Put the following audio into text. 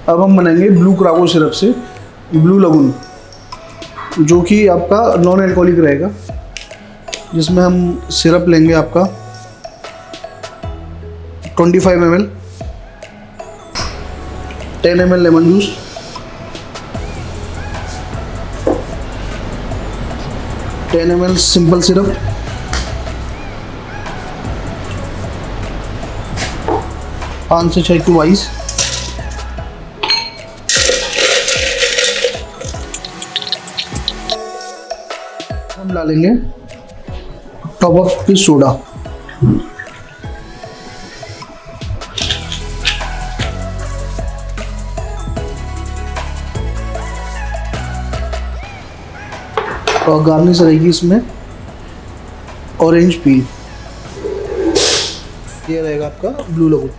अब हम बनाएंगे ब्लू कुराको सिरप से ब्लू लगून, जो कि आपका नॉन अल्कोहलिक रहेगा, जिसमें हम सिरप लेंगे आपका 25 ml, 10 ml lemon juice, 10 ml simple syrup, 5 से 6 क्यूब आइस, हम डालेंगे टॉप ऑफ फिश सोडा, और गार्निश रहेगी इसमें ऑरेंज पील। ये रहेगा आपका ब्लू लगून।